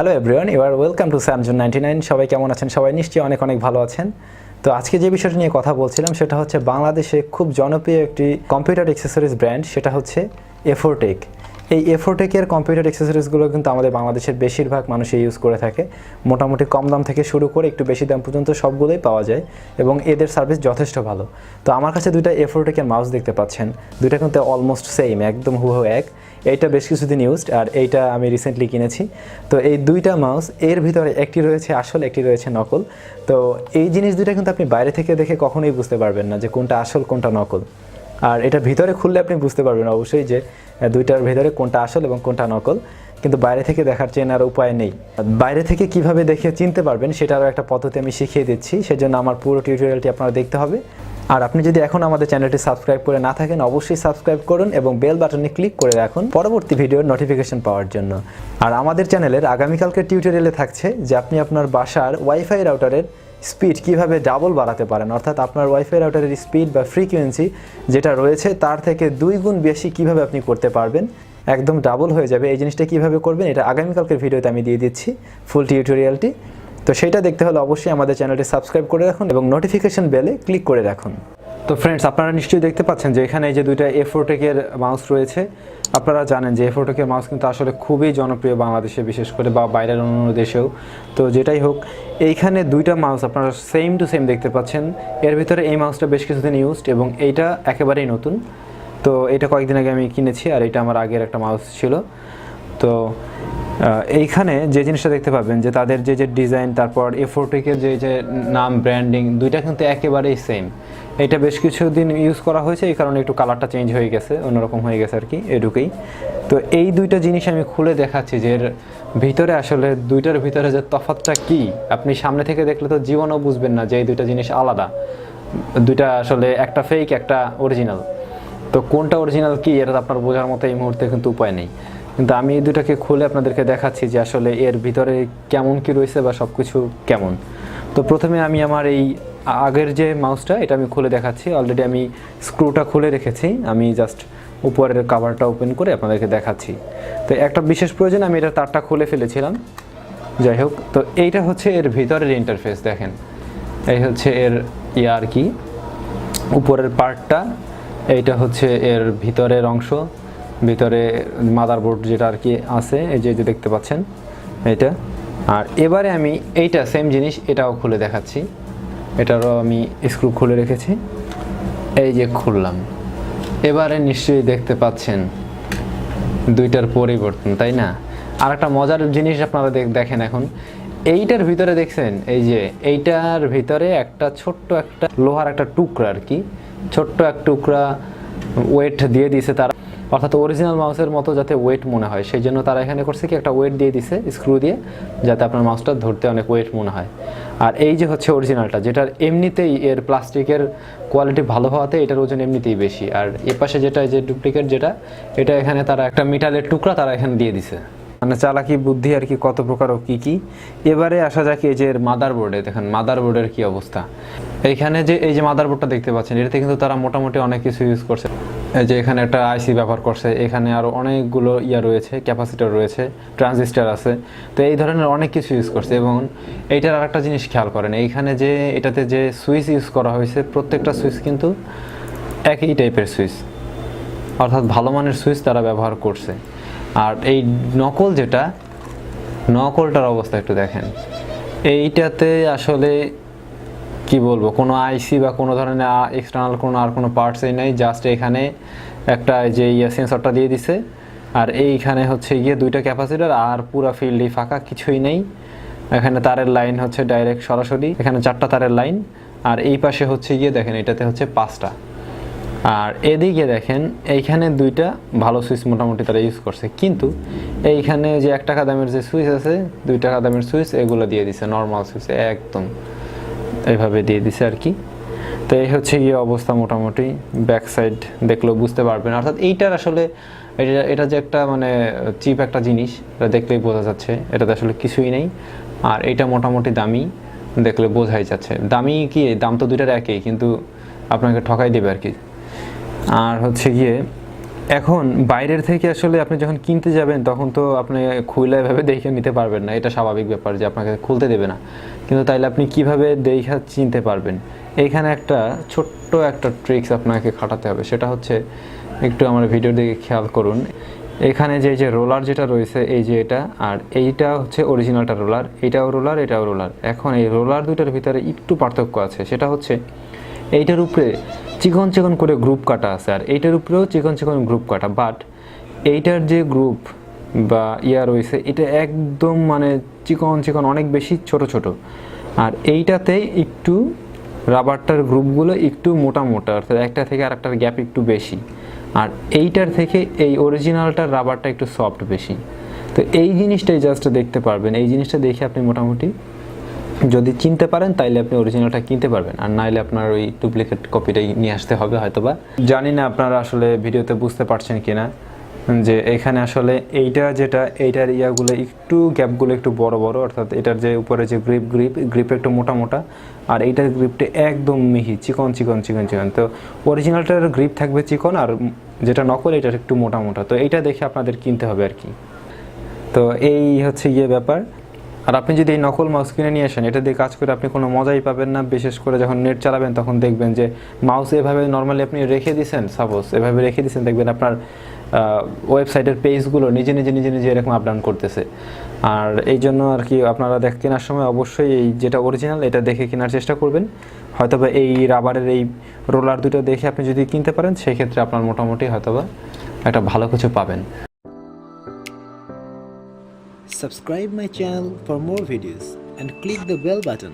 Hello everyone, you are welcome to Samsung 99। সবাই কেমন আছেন? সবাই নিশ্চয়ই অনেক অনেক ভালো আছেন। তো আজকে যে বিষয়টা নিয়ে কথা বলছিলাম সেটা হচ্ছে বাংলাদেশে খুব জনপ্রিয় একটি কম্পিউটার অ্যাক্সেসরিজ ব্র্যান্ড, সেটা হচ্ছে A4TECH। এই A4TECH-এর কম্পিউটার অ্যাক্সেসরিজগুলো কিন্তু আমাদের বাংলাদেশের বেশিরভাগ মানুষই ইউজ করে থাকে। মোটামুটি কম দাম থেকে শুরু করে একটু বেশি দাম পর্যন্ত সবগুলোই পাওয়া যায় এবং এদের সার্ভিস যথেষ্ট ভালো। তো আমার কাছে দুইটা A4TECH-এর মাউস দেখতে পাচ্ছেন, দুইটা কিন্তু অলমোস্ট সেম, একদম হুবহু এক। এইটা বেশ কিছুদিন ইউজড আর এইটা আমি রিসেন্টলি কিনেছি। তো এই দুইটা মাউস, এর ভিতরে একটি রয়েছে আসল, একটি রয়েছে নকল। তো এই জিনিস দুইটা কিন্তু আপনি বাইরে থেকে দেখে কখনোই বুঝতে পারবেন না যে কোনটা আসল কোনটা নকল। আর এটা ভিতরে খুললে আপনি বুঝতে পারবেন অবশ্যই যে দুইটার ভিতরে কোনটা আসল এবং কোনটা নকল, কিন্তু বাইরে থেকে দেখার চেনার উপায় নেই। বাইরে থেকে কিভাবে দেখে চিনতে পারবেন সেটারও একটা পদ্ধতি আমি শিখিয়ে দিচ্ছি, সেজন্য আমার পুরো টিউটোরিয়ালটি আপনারা দেখতে হবে। আর আপনি যদি এখন আমাদের চ্যানেলটি সাবস্ক্রাইব করে না থাকেন, অবশ্যই সাবস্ক্রাইব করুন এবং বেল বাটনে ক্লিক করে রাখুন পরবর্তী ভিডিওর নোটিফিকেশন পাওয়ার জন্য। আর আমাদের চ্যানেলের আগামীকালকের টিউটোরিয়ালে থাকছে যে আপনি আপনার বাসার ওয়াইফাই রাউটারের স্পিড কিভাবে ডাবল বাড়াতে পারেন, অর্থাৎ আপনার ওয়াইফাই রাউটারের স্পিড বা ফ্রিকোয়েন্সি যেটা রয়েছে তার থেকে 2 গুণ বেশি কিভাবে আপনি করতে পারবেন, একদম ডাবল হয়ে যাবে। এই জিনিসটা কিভাবে করবেন এটা আগামীকালকের ভিডিওতে আমি দিয়ে দিচ্ছি ফুল টিউটোরিয়ালটি। তো সেটা দেখতে হলে অবশ্যই আমাদের চ্যানেলটি সাবস্ক্রাইব করে রাখুন এবং নোটিফিকেশন বেলে ক্লিক করে রাখুন। তো ফ্রেন্ডস, আপনারা নিশ্চয়ই দেখতে পাচ্ছেন যে এখানে এই যে দুইটা A4TECH-এর মাউস রয়েছে। আপনারা জানেন যে A4TECH-এর মাউস কিন্তু আসলে খুবই জনপ্রিয় বাংলাদেশে, বিশেষ করে বা বাইরের অন্য দেশেও। তো যেটাই হোক, এইখানে দুইটা মাউস আপনারা সেম টু সেম দেখতে পাচ্ছেন। এর ভিতরে এই মাউসটা বেশ কিছুদিন ইউজড এবং এইটা একেবারেই নতুন। তো এটা কয়েকদিন আগে আমি কিনেছি আর এটা আমার আগের একটা মাউস ছিল। তো এইখানে যে জিনিসটা দেখতে পাবেন যে তাদের যে ডিজাইন, তারপর A4TECH-এর যে নাম, ব্র্যান্ডিং, দুইটা কিন্তু একেবারেই সেম। এটা বেশ কিছুদিন ইউজ করা হয়েছে, এই কারণে একটু কালারটা চেঞ্জ হয়ে গেছে, অন্যরকম হয়ে গেছে আর কি, এটুকুই। তো এই দুইটা জিনিস আমি খুলে দেখাচ্ছি যে এর ভিতরে আসলে দুইটার ভিতরে যে তফাৎটা কি, আপনি সামনে থেকে দেখলে তো জীবনেও বুঝবেন না যে এই দুইটা জিনিস আলাদা। দুইটা আসলে একটা ফেক, একটা অরিজিনাল। তো কোনটা অরিজিনাল কি এটা আপনার বোঝার মতো এই মুহূর্তে কিন্তু উপায় নেই, কিন্তু আমি এই দুটাকে খুলে আপনাদেরকে দেখাচ্ছি যে আসলে এর ভিতরে কেমন কি রয়েছে বা সব কিছু কেমন। তো প্রথমে আমি আমার এই আগের যে মাউসটা এটা আমি খুলে দেখাচ্ছি। অলরেডি আমি স্ক্রুটা খুলে রেখেছি, আমি জাস্ট উপরের কভারটা ওপেন করে আপনাদেরকে দেখাচ্ছি। তো একটা বিশেষ প্রয়োজন, আমি এটা তারটা খুলে ফেলেছিলাম। যাই হোক, তো এইটা হচ্ছে এর ভিতরের ইন্টারফেস। দেখেন, এই হচ্ছে এর আর কি উপরের পার্টটা, এইটা হচ্ছে এর ভিতরের অংশ, ভিতরে মাদারবোর্ড যেটা আর কি আছে, এই যে দেখতে পাচ্ছেন এইটা। আর এবারে আমি এইটা সেম জিনিস এটাও খুলে দেখাচ্ছি। এটারও আমি স্ক্রু খুলে রেখেছি, এই যে খুললাম। এবারে নিশ্চয়ই দেখতে পাচ্ছেন দুইটার পরিবর্তন, তাই না? আর একটা মজার জিনিস আপনারা দেখেন, এখন এইটার ভিতরে দেখছেন, এই যে এইটার ভিতরে একটা ছোট্ট একটা লোহার একটা টুকরা আর কি, ছোট্ট এক টুকরা ওয়েট দিয়ে দিয়েছে তারা, অর্থাৎ অরিজিনাল মাউসের মতো যাতে ওয়েট মনে হয় সেই জন্য তারা এখানে করছে কি একটা ওয়েট দিয়ে দিছে স্ক্রু দিয়ে, যাতে আপনার মাউসটা ধরতে অনেক ওয়েট মনে হয়। আর এই যে হচ্ছে অরিজিনালটা, যেটার এমনিতেই এর প্লাস্টিকের কোয়ালিটি ভালো হওয়াতে এটার ওজন এমনিতেই বেশি। আর এ পাশে যেটা যে ডুপ্লিকেট যেটা, এটা এখানে তারা একটা মেটালের টুকরা তারা এখানে দিয়ে দিছে। মানে চালাকি বুদ্ধি আর কি, কত প্রকার ও কী। এবারে আসা যাক এই যে মাদারবোর্ডে। দেখেন মাদারবোর্ডের কি অবস্থা। এইখানে যে এই যে মাদারবোর্ডটা দেখতে পাচ্ছেন, এটাতে কিন্তু তারা মোটামুটি অনেক কিছু ইউজ করছে। এই যে এখানে একটা আইসি ব্যবহার করছে, এখানে আরও অনেকগুলো রয়েছে, ক্যাপাসিটর রয়েছে, ট্রানজিস্টার আছে। তো এই ধরনের অনেক কিছু ইউজ করছে। এবং এইটার আরেকটা জিনিস খেয়াল করেন, এইখানে যে এটাতে যে সুইচ ইউজ করা হয়েছে, প্রত্যেকটা সুইচ কিন্তু একই টাইপের সুইচ, অর্থাৎ ভালো মানের সুইচ তারা ব্যবহার করছে। আর এই নকল যেটা, নকলটার অবস্থা একটু দেখেন। এইটাতে আসলে কি বলবো, কোনো আইসি বা কোনো ধরনের এক্সটার্নাল কোনো পার্টসই নাই, জাস্ট এখানে একটা যে সেন্সরটা দিয়ে দিছে। আর এইখানে হচ্ছে গিয়ে দুইটা ক্যাপাসিটর, আর পুরো ফিল্ডই ফাঁকা, কিছুই নেই। এখানে তারের লাইন হচ্ছে ডাইরেক্ট সরাসরি, এখানে 4টা তারের লাইন। আর এই পাশে হচ্ছে গিয়ে দেখেন এটাতে হচ্ছে 5টা। আর এদিকে দেখেন এইখানে দুইটা ভালো সুইচ মোটামুটি তারা ইউজ করছে, কিন্তু এইখানে যে 1 টাকা দামের যে সুইচ আছে, 2 টাকা দামের সুইচ, এগুলো দিয়ে দিছে নর্মাল সুইচ, একদম এইভাবে দিয়ে দিছে আর কি। তো এই হচ্ছে গিয়ে অবস্থা মোটামুটি। ব্যাক সাইড দেখলেও বুঝতে পারবেন, অর্থাৎ এইটার আসলে এটা যে একটা মানে চিপ একটা জিনিস, এটা দেখলেই বোঝা যাচ্ছে এটাতে আসলে কিছুই নেই। আর এইটা মোটামুটি দামি, দেখলে বোঝাই যাচ্ছে দামি। কি দাম তো দুইটার একই, কিন্তু আপনাকে ঠকাই দেবে আর কি। আর হচ্ছে গিয়ে এখন বাইরের থেকে আসলে আপনি যখন কিনতে যাবেন তখন তো আপনি খুলে এভাবে দেখে নিতে পারবেন না, এটা স্বাভাবিক ব্যাপার যে আপনাকে খুলতে দেবে না। কিন্তু তাইলে আপনি কিভাবে দেখা চিনতে পারবেন? এইখানে একটা ছোট্ট একটা ট্রিক্স আপনাকে খাটাতে হবে, সেটা হচ্ছে একটু আমার ভিডিওর দিকে খেয়াল করুন। এখানে যে রোলার যেটা রয়েছে এই যে এটা, আর এইটা হচ্ছে অরিজিনালটা রোলার, এটাও রোলার এটাও রোলার। এখন এই রোলার দুটার ভিতরে একটু পার্থক্য আছে, সেটা হচ্ছে এইটার উপরে চিকন চিকন করে গ্রুপ কাটা আছে আর এইটার উপরেও চিকন চিকন গ্রুপ কাটা, বাট এইটার যে গ্রুপ বা রয়েছে এটা একদম মানে চিকন চিকন অনেক বেশি ছোট ছোট, আর এইটাতে একটু রাবারটার গ্রুপগুলো একটু মোটা মোটা, অর্থাৎ একটা থেকে আরেকটার গ্যাপ একটু বেশি, আর এইটার থেকে এই অরিজিনালটার রাবারটা একটু সফট বেশি। তো এই জিনিসটাই জাস্ট দেখতে পারবেন, এই জিনিসটা দেখে আপনি মোটামুটি যদি চিনতে পারেন তাইলে আপনি অরিজিনালটা কিনতে পারবেন, আর নাইলে আপনার ওই ডুপ্লিকেট কপিটাই নিয়ে আসতে হবে হয়তোবা। জানি না আপনারা আসলে ভিডিওতে বুঝতে পারছেন কিনা যে এখানে আসলে এইটা যেটা এইটার ইয়াগুলো একটু গ্যাপগুলো একটু বড় বড়, অর্থাৎ এটার যে উপরে যে গ্রিপ একটু মোটা মোটা, আর এইটার গ্রিপটা একদম মিহি চিকন চিকন চিকন চিকন। তো অরিজিনালটার গ্রিপ থাকবে চিকন, আর যেটা নকল এটার একটু মোটা মোটা। তো এইটা দেখে আপনাদের কিনতে হবে আর কি। তো এই হচ্ছে ব্যাপার। আর আপনি যদি এই নকল মাউস কিনে নিয়ে আসেন, এটা দিয়ে কাজ করে আপনি কোনো মজাই পাবেন না। বিশেষ করে যখন নেট চালাবেন তখন দেখবেন যে মাউস এভাবে নর্মালি আপনি রেখে দিয়েছেন, সাপোজ এভাবে রেখে দিয়েছেন, দেখবেন আপনার ওয়েবসাইটের পেজগুলো নিজে নিজে এরকম আপ ডাউন করতেছে। আর এই জন্য আর কি আপনারা কেনার সময় অবশ্যই এই যেটা অরিজিনাল এটা দেখে কেনার চেষ্টা করবেন। হয়তোবা এই রাবারের এই রোলার দুটো দেখে আপনি যদি কিনতে পারেন সেই ক্ষেত্রে আপনার মোটামুটি হয়তোবা একটা ভালো কিছু পাবেন। Subscribe my channel for more videos and click the bell button.